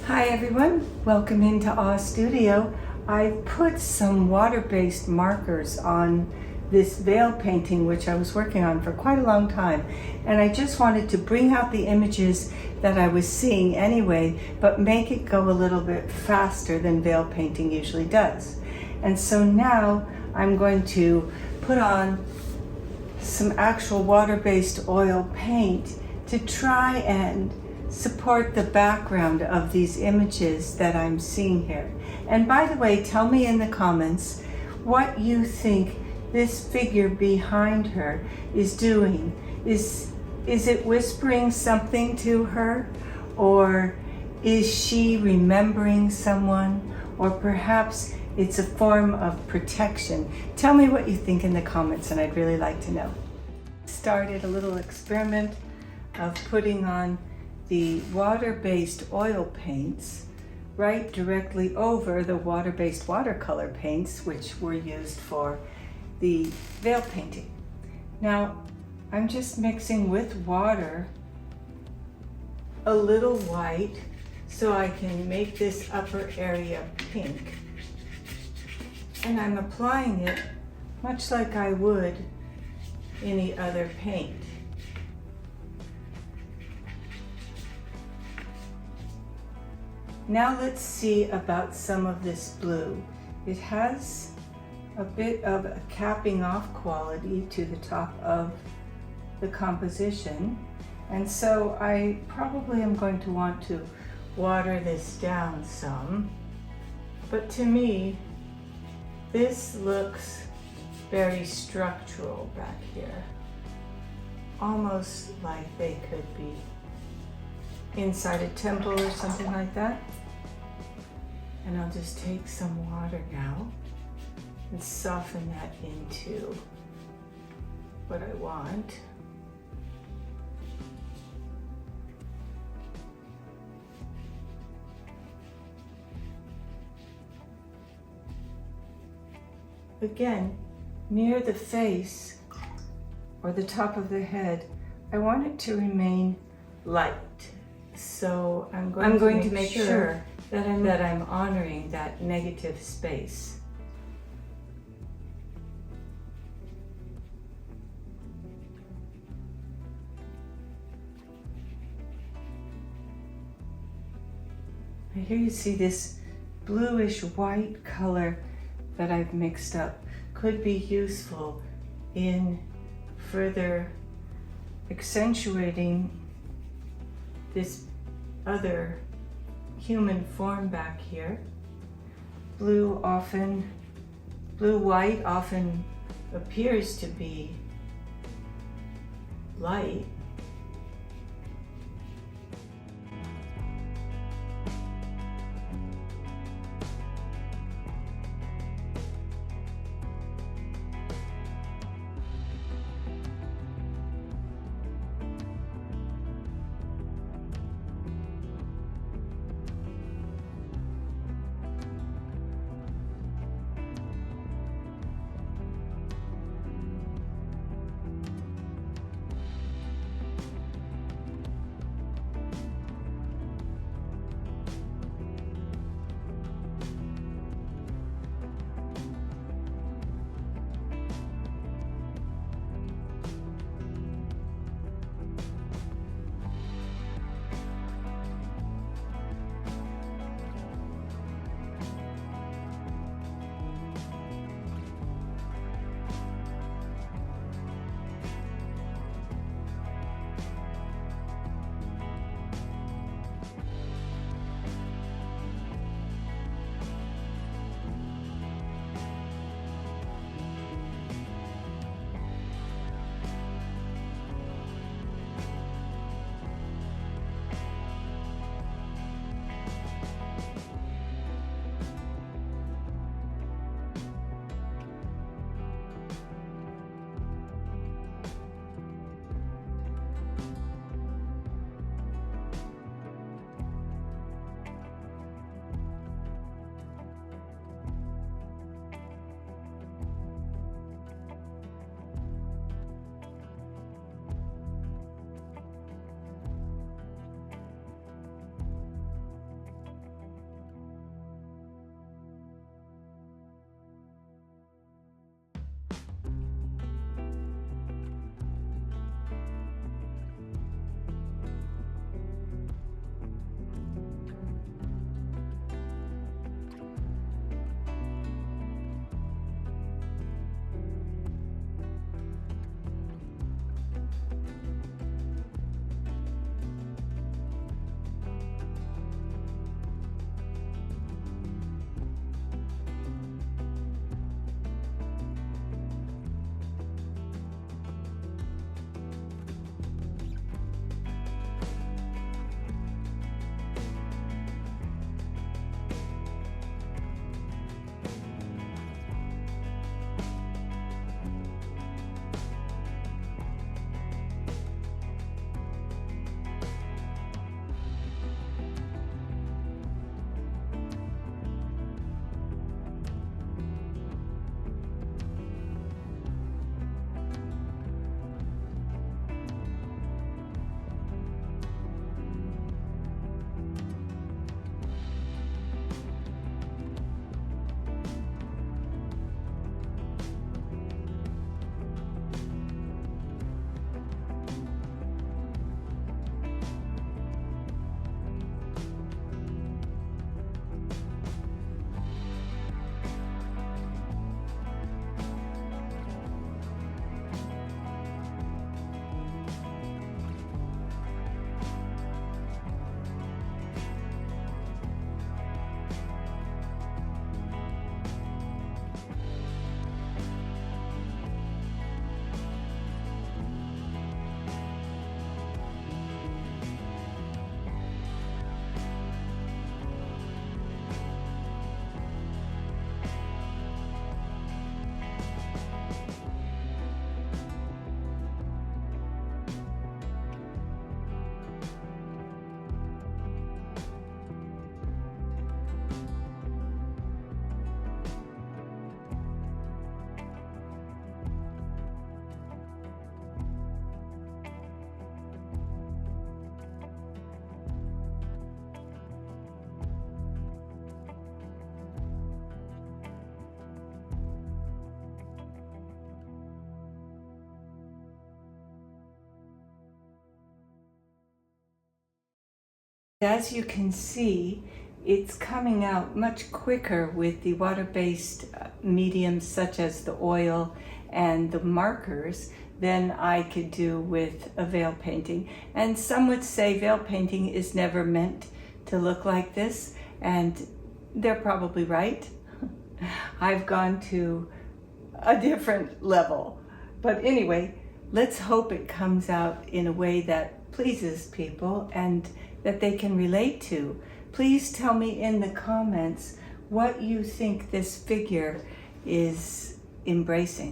Hi everyone, welcome into Awe Studio. I put some water-based markers on this veil painting which I was working on for quite a long time, and I just wanted to bring out the images that I was seeing anyway, but make it go a little bit faster than veil painting usually does. And so now I'm going to put on some actual water-based oil paint to try and support the background of these images that I'm seeing here. And by the way, tell me in the comments what you think this figure behind her is doing. Is it whispering something to her? Or is she remembering someone? Or perhaps it's a form of protection. Tell me what you think in the comments, and I'd really like to know. Started a little experiment of putting on the water-based oil paints right directly over the water-based watercolor paints which were used for the veil painting. Now I'm just mixing with water a little white so I can make this upper area pink, and I'm applying it much like I would any other paint. Now let's see about some of this blue. It has a bit of a capping off quality to the top of the composition, and so I probably am going to want to water this down some. But to me, this looks very structural back here, almost like they could be inside a temple or something like that. And I'll just take some water now and soften that into what I want. Again, near the face or the top of the head, I want it to remain light. So I'm going to make sure that I'm honoring that negative space. And here you see this bluish white color that I've mixed up could be useful in further accentuating this other human form back here. Blue-white often appears to be light. as you can see, it's coming out much quicker with the water-based mediums such as the oil and the markers than I could do with a veil painting. And some would say veil painting is never meant to look like this, and they're probably right. I've gone to a different level. But anyway, let's hope it comes out in a way that pleases people and that they can relate to. Please tell me in the comments what you think this figure is embracing.